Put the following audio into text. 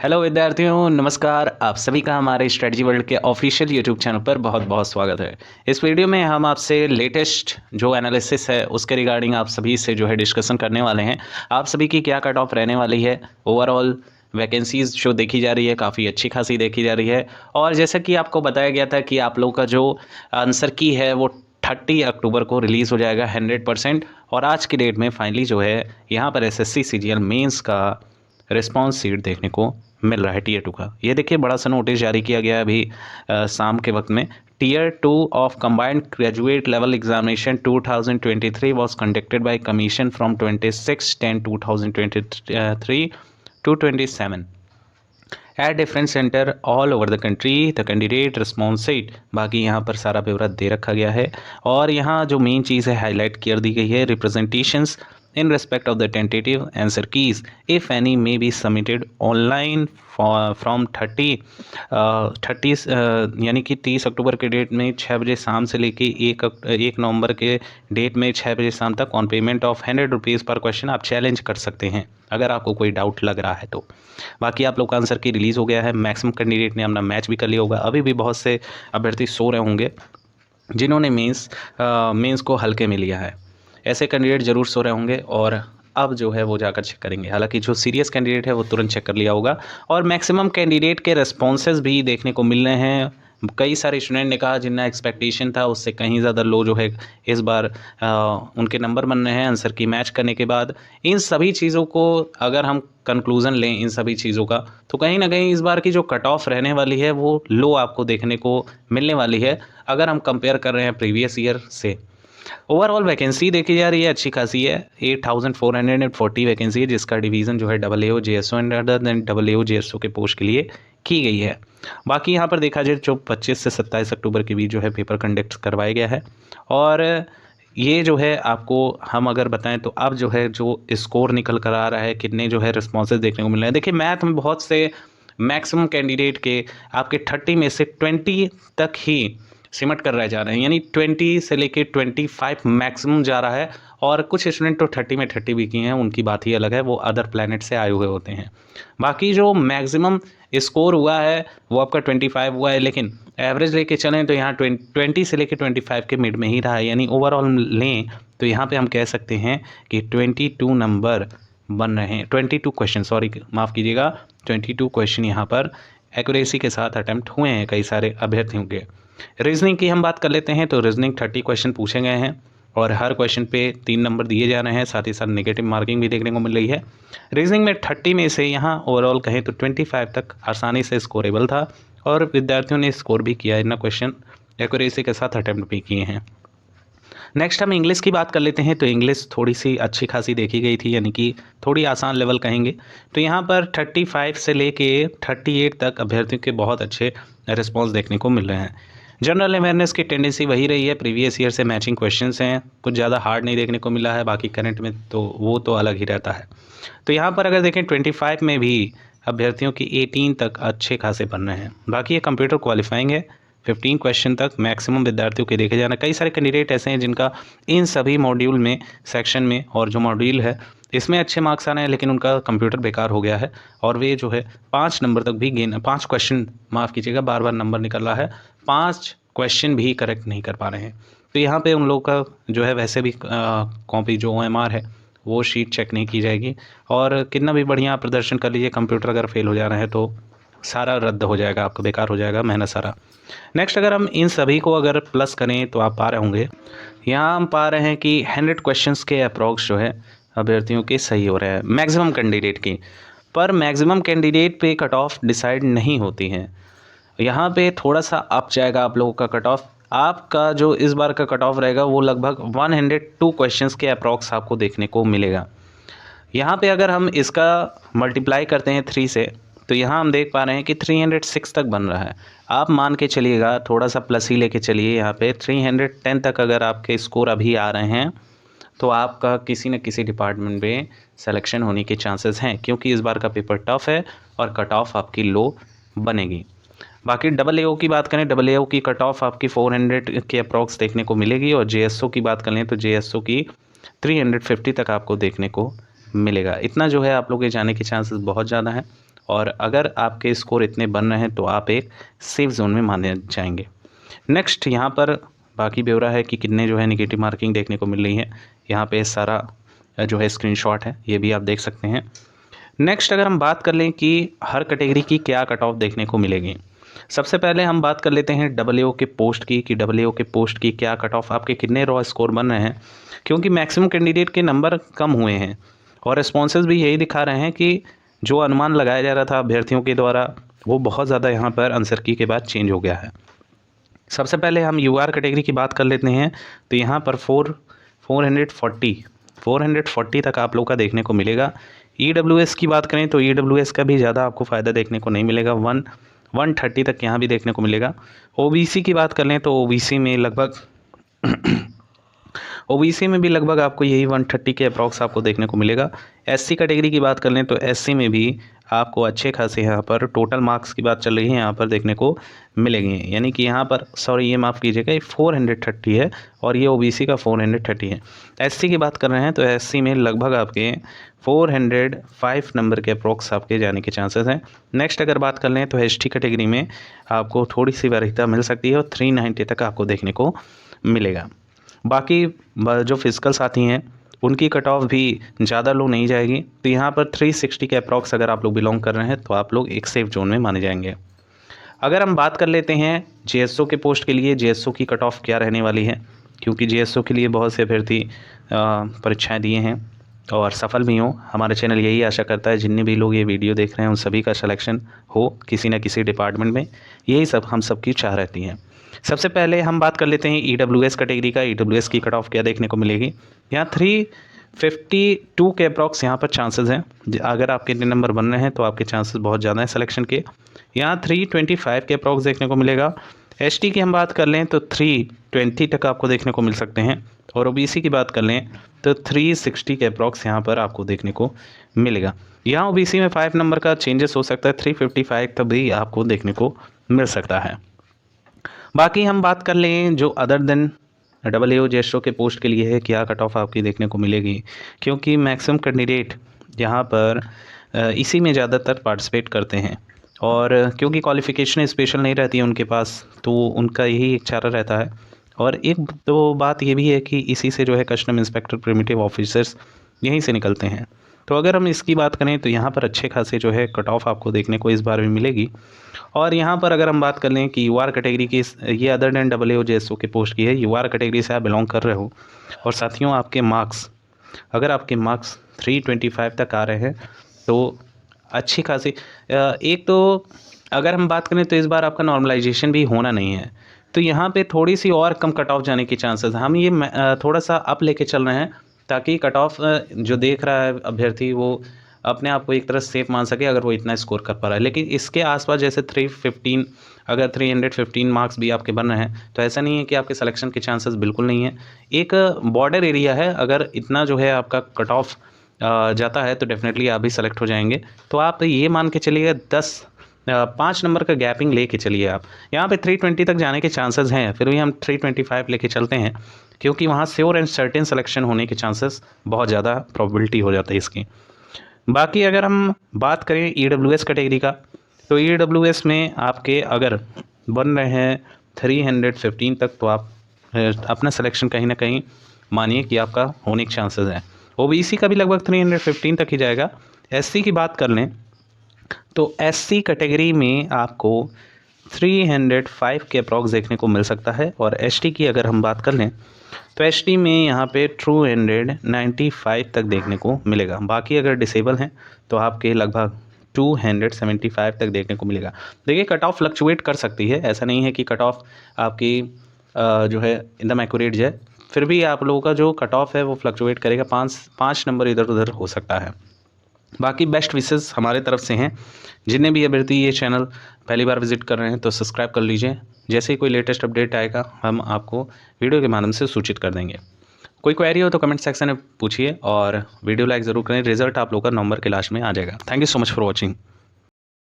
Hello विद्यार्थियों, नमस्कार। आप सभी का हमारे स्ट्रेटजी वर्ल्ड के ऑफिशियल यूट्यूब चैनल पर बहुत बहुत स्वागत है। इस वीडियो में हम आपसे लेटेस्ट जो एनालिसिस है उसके रिगार्डिंग आप सभी से जो है डिस्कशन करने वाले हैं। आप सभी की क्या कट ऑफ रहने वाली है, ओवरऑल वैकेंसीज जो देखी जा रही है काफ़ी अच्छी खासी देखी जा रही है। और जैसा कि आपको बताया गया था कि आप लोग का जो आंसर की है वो 30 अक्टूबर को रिलीज़ हो जाएगा 100%। और आज की डेट में फाइनली जो है यहाँ पर एसएससी सीजीएल मेंस का रिस्पॉन्स सीट देखने को मिल रहा है टीयर 2 का। ये देखिए बड़ा सा नोटिस जारी किया गया है अभी शाम के वक्त में। Tier 2 of combined graduate level examination 2023 was conducted by commission from 26/10/2023 to 27 at different center all over the country. the candidate response sheet, बाकी यहाँ पर सारा ब्यौरा दे रखा गया है। और यहाँ जो मेन चीज़ है हाईलाइट कर दी गई है, representations in respect of the tentative answer keys if any may be submitted online from 30 यानी कि 30 अक्टूबर के डेट में 6 बजे शाम से लेके 1 नवंबर के डेट में 6 बजे शाम तक ऑन पेमेंट ऑफ 100 रुपीज़ पर क्वेश्चन आप चैलेंज कर सकते हैं अगर आपको कोई डाउट लग रहा है तो। बाकी आप लोग का आंसर की रिलीज़ हो गया है, मैक्सिमम कैंडिडेट ने अपना मैच भी कर लिया होगा। अभी भी बहुत से अभ्यर्थी सो रहे होंगे जिन्होंने मेंस को हल्के में लिया है। ऐसे कैंडिडेट ज़रूर सो रहे होंगे और अब जो है वो जाकर चेक करेंगे। हालांकि जो सीरियस कैंडिडेट है वो तुरंत चेक कर लिया होगा। और मैक्सिमम कैंडिडेट के रेस्पॉन्सेज भी देखने को मिल रहे हैं। कई सारे स्टूडेंट ने कहा जितना एक्सपेक्टेशन था उससे कहीं ज़्यादा लो जो है इस बार उनके नंबर बन रहे हैं आंसर की मैच करने के बाद। इन सभी चीज़ों को अगर हम कंक्लूज़न लें इन सभी चीज़ों का, तो कहीं ना कहीं इस बार की जो कट ऑफ रहने वाली है वो लो आपको देखने को मिलने वाली है अगर हम कंपेयर कर रहे हैं प्रीवियस ईयर से। ओवरऑल वैकेंसी देखी जा रही है अच्छी खासी है, 8440 वैकेंसी है जिसका डिवीज़न जो है AAO JSO and other than AAO JSO के पोस्ट के लिए की गई है। बाकी यहाँ पर देखा जाए जो 25 से 27 अक्टूबर के बीच जो है पेपर कंडक्ट करवाया गया है। और ये जो है आपको हम अगर बताएं तो अब जो है जो स्कोर निकल कर आ रहा है, कितने जो है रिस्पॉन्सेज देखने को मिल रहे हैं। देखिए मैथ में बहुत से मैक्सिमम कैंडिडेट के आपके 30 में से 20 तक ही सिमट कर रह जा रहे हैं, यानी 20 से लेके 25 मैक्सिमम जा रहा है। और कुछ स्टूडेंट तो 30 में 30 भी किए हैं, उनकी बात ही अलग है, वो अदर प्लैनेट से आए हुए होते हैं। बाकी जो मैक्सिमम स्कोर हुआ है वो आपका 25 हुआ है, लेकिन एवरेज लेके चलें तो यहाँ 20 से लेके 25 के मिड में ही रहा है। यानी ओवरऑल लें तो यहाँ पे हम कह सकते हैं कि 22 नंबर बन रहे हैं, 22 क्वेश्चन, सॉरी माफ़ कीजिएगा, 22 क्वेश्चन यहाँ पर एक्यूरेसी के साथ अटैम्प्ट हुए हैं कई सारे अभ्यर्थियों के। रीजनिंग की हम बात कर लेते हैं तो रीजनिंग 30 क्वेश्चन पूछे गए हैं और हर क्वेश्चन पे 3 नंबर दिए जा रहे हैं, साथ ही साथ नेगेटिव मार्किंग भी देखने को मिल रही है। रीजनिंग में 30 में से यहाँ ओवरऑल कहें तो 25 तक आसानी से स्कोरेबल था और विद्यार्थियों ने स्कोर भी किया, इतना क्वेश्चन एक्यूरेसी के साथ अटैम्प्ट भी किए हैं। नेक्स्ट हम इंग्लिश की बात कर लेते हैं तो इंग्लिश थोड़ी सी अच्छी खासी देखी गई थी, यानी कि थोड़ी आसान लेवल कहेंगे। तो यहाँ पर 35 से लेके 38 तक अभ्यर्थियों के बहुत अच्छे रिस्पॉन्स देखने को मिल रहे हैं। जनरल अवेयरनेस की टेंडेंसी वही रही है, प्रीवियस ईयर से मैचिंग क्वेश्चंस हैं, कुछ ज़्यादा हार्ड नहीं देखने को मिला है। बाकी करंट में तो वो तो अलग ही रहता है। तो यहाँ पर अगर देखें 25 में भी अभ्यर्थियों की 18 तक अच्छे खासे बन रहे हैं। बाकी ये कंप्यूटर क्वालिफाइंग है, 15 क्वेश्चन तक मैक्सिमम विद्यार्थियों के देखे जाना। कई सारे कैंडिडेट ऐसे हैं जिनका इन सभी मॉड्यूल में सेक्शन में और जो मॉड्यूल है इसमें अच्छे मार्क्स आ रहे हैं, लेकिन उनका कंप्यूटर बेकार हो गया है और वे जो है 5 नंबर तक भी 5 क्वेश्चन, माफ़ कीजिएगा बार बार नंबर निकल रहा है, 5 क्वेश्चन भी करेक्ट नहीं कर पा रहे हैं। तो यहाँ पे उन लोगों का जो है वैसे भी कॉपी जो OMR है वो शीट चेक नहीं की जाएगी। और कितना भी बढ़िया प्रदर्शन कर लीजिए, कंप्यूटर अगर फेल हो जा रहे हैं तो सारा रद्द हो जाएगा, आपका बेकार हो जाएगा मेहनत सारा। नेक्स्ट अगर हम इन सभी को अगर प्लस करें तो आप पा रहे होंगे, यहाँ हम पा रहे हैं कि 100 क्वेश्चंस के अप्रॉक्स जो है अभ्यर्थियों के सही हो रहे हैं मैक्सिमम कैंडिडेट की। पर मैक्सिमम कैंडिडेट पे कट ऑफ डिसाइड नहीं होती है, यहाँ पे थोड़ा सा अप जाएगा आप लोगों का कट ऑफ। आपका जो इस बार का कट ऑफ रहेगा वो लगभग 102 क्वेश्चंस के अप्रॉक्स आपको देखने को मिलेगा। यहाँ पे अगर हम इसका मल्टीप्लाई करते हैं 3 से तो यहाँ हम देख पा रहे हैं कि 306 तक बन रहा है। आप मान के चलिएगा, थोड़ा सा प्लस ही लेके चलिए, यहाँ पे 310 तक अगर आपके स्कोर अभी आ रहे हैं तो आपका किसी न किसी डिपार्टमेंट में सिलेक्शन होने के चांसेस हैं, क्योंकि इस बार का पेपर टफ है और कट ऑफ आपकी लो बनेगी। बाकी AAO की बात करें, AAO की कट ऑफ आपकी 400 के अप्रॉक्स देखने को मिलेगी और JSO की बात करें तो JSO की 350 तक आपको देखने को मिलेगा। इतना जो है आप लोग के जाने के चांसेस बहुत ज़्यादा हैं। और अगर आपके स्कोर इतने बन रहे हैं तो आप एक सेफ जोन में माने जाएंगे। नेक्स्ट यहाँ पर बाकी ब्यौरा है कि कितने जो है निगेटिव मार्किंग देखने को मिल रही है। यहाँ पे सारा जो है स्क्रीनशॉट है, ये भी आप देख सकते हैं। नेक्स्ट अगर हम बात कर लें कि हर कैटेगरी की क्या कट ऑफ देखने को मिलेगी, सबसे पहले हम बात कर लेते हैं AA के पोस्ट की कि AA के पोस्ट की क्या कट ऑफ, आपके कितने रॉ स्कोर बन रहे हैं, क्योंकि मैक्सिमम कैंडिडेट के नंबर कम हुए हैं और रिस्पॉन्सेज भी यही दिखा रहे हैं कि जो अनुमान लगाया जा रहा था अभ्यर्थियों के द्वारा वो बहुत ज़्यादा यहाँ पर आंसर की के बाद चेंज हो गया है। सबसे पहले हम UR कैटेगरी की बात कर लेते हैं, तो यहाँ पर 440 तक आप लोग का देखने को मिलेगा। EWS की बात करें तो EWS का भी ज़्यादा आपको फ़ायदा देखने को नहीं मिलेगा, 130 तक यहाँ भी देखने को मिलेगा। OBC की बात कर लें तो OBC में भी लगभग आपको यही 130 के अप्रॉक्स आपको देखने को मिलेगा। SC कैटेगरी की बात कर लें तो SC में भी आपको अच्छे खासे यहाँ पर टोटल मार्क्स की बात चल रही है, यहाँ पर देखने को मिलेंगे, यानी कि यहाँ पर ये माफ़ कीजिएगा, ये 430 है और ये OBC का 430 है। SC की बात कर रहे हैं तो SC में लगभग आपके 405 नंबर के अप्रोक्स आपके जाने के चांसेस हैं। नेक्स्ट अगर बात कर लें तो ST कैटेगरी में आपको थोड़ी सी वरीयता मिल सकती है और 390 तक आपको देखने को मिलेगा। बाकी जो फिजिकल साथी हैं उनकी कट ऑफ भी ज़्यादा लो नहीं जाएगी, तो यहाँ पर 360 के अप्रॉक्स अगर आप लोग बिलोंग कर रहे हैं तो आप लोग एक सेफ जोन में माने जाएंगे। अगर हम बात कर लेते हैं JSO के पोस्ट के लिए, JSO की कट ऑफ क्या रहने वाली है, क्योंकि JSO के लिए बहुत से अभ्यर्थी परीक्षाएँ दिए हैं और सफल भी हों। हमारा चैनल यही आशा करता है जितने भी लोग ये वीडियो देख रहे हैं उन सभी का सिलेक्शन हो किसी न किसी डिपार्टमेंट में, यही सब हम सबकी चाह रहती है। सबसे पहले हम बात कर लेते हैं EWS कैटेगरी का। EWS की कट ऑफ क्या देखने को मिलेगी, यहाँ 352 के अप्रॉक्स यहाँ पर चांसेस हैं। अगर आपके इतने नंबर बन रहे हैं तो आपके चांसेस बहुत ज़्यादा हैं सिलेक्शन के। यहाँ 325 के अप्रॉक्स देखने को मिलेगा। ST की हम बात कर लें तो 320 तक आपको देखने को मिल सकते हैं और OBC की बात कर लें तो 360 के अप्रॉक्स यहाँ पर आपको देखने को मिलेगा। यहाँ OBC में 5 नंबर का चेंजेस हो सकता है, 355 तक भी आपको देखने को मिल सकता है। बाकी हम बात कर लें जो अदर देन AA JSO के पोस्ट के लिए है, क्या कट ऑफ आपकी देखने को मिलेगी, क्योंकि मैक्सिमम कैंडिडेट यहाँ पर इसी में ज़्यादातर पार्टिसिपेट करते हैं और क्योंकि क्वालिफ़िकेशन स्पेशल नहीं रहती है उनके पास, तो उनका यही एक चारा रहता है। और एक तो बात ये भी है कि इसी से जो है कस्टम इंस्पेक्टर प्रिमिटिव ऑफिसर्स यहीं से निकलते हैं। तो अगर हम इसकी बात करें तो यहाँ पर अच्छे खासे जो है कट ऑफ आपको देखने को इस बार भी मिलेगी। और यहाँ पर अगर हम बात कर लें कि UR कैटेगरी की, ये अदर देन AA JSO के पोस्ट की है, UR कैटेगरी से आप बिलोंग कर रहे हो और साथियों आपके मार्क्स, अगर आपके मार्क्स 325 तक आ रहे हैं तो अच्छी खासी, एक तो अगर हम बात करें तो इस बार आपका नॉर्मलाइजेशन भी होना नहीं है, तो यहाँ पे थोड़ी सी और कम कट ऑफ जाने की चांसेस हम ये थोड़ा सा अप लेके चल रहे हैं ताकि कट ऑफ जो देख रहा है अभ्यर्थी वो अपने आप को एक तरह सेफ मान सके अगर वो इतना स्कोर कर पा रहा है। लेकिन इसके आसपास जैसे 315, अगर 315 मार्क्स भी आपके बन रहे हैं तो ऐसा नहीं है कि आपके सिलेक्शन के चांसेस बिल्कुल नहीं है। एक बॉर्डर एरिया है, अगर इतना जो है आपका कट ऑफ जाता है तो डेफिनेटली आप भी सेलेक्ट हो जाएंगे। तो आप ये मान के चलिए 5 नंबर का गैपिंग लेके चलिए। आप यहाँ पे 320 तक जाने के चांसेस हैं, फिर भी हम 325 लेके चलते हैं क्योंकि वहाँ श्योर एंड सर्टेन सिलेक्शन होने के चांसेस बहुत ज़्यादा प्रोबेबिलिटी हो जाता है इसकी। बाकी अगर हम बात करें EWS कैटेगरी का, तो EWS में आपके अगर बन रहे हैं 315 तक तो आप अपना सिलेक्शन कहीं ना कहीं मानिए कि आपका होने के चांसेस हैं। OBC का भी लगभग 315 तक ही जाएगा। SC की बात कर लें तो SC कैटेगरी में आपको 305 के अप्रॉक्स देखने को मिल सकता है और ST की अगर हम बात कर लें तो ST में यहाँ पे 295 तक देखने को मिलेगा। बाकी अगर डिसेबल हैं तो आपके लगभग 275 तक देखने को मिलेगा। देखिए कट ऑफ फ्लक्चुएट कर सकती है, ऐसा नहीं है कि कट ऑफ आपकी जो है एकदम एक्यूरेट जाए, फिर भी आप लोगों का जो कट ऑफ है वो फ्लक्चुएट करेगा, 5 नंबर इधर उधर हो सकता है। बाकी बेस्ट विशेस हमारे तरफ से हैं। जितने भी अभ्यर्थी ये चैनल पहली बार विजिट कर रहे हैं तो सब्सक्राइब कर लीजिए, जैसे ही कोई लेटेस्ट अपडेट आएगा हम आपको वीडियो के माध्यम से सूचित कर देंगे। कोई क्वेरी हो तो कमेंट सेक्शन में पूछिए और वीडियो लाइक ज़रूर करें। रिजल्ट आप लोग का नवंबर के लास्ट में आ जाएगा। Thank you so much for watching.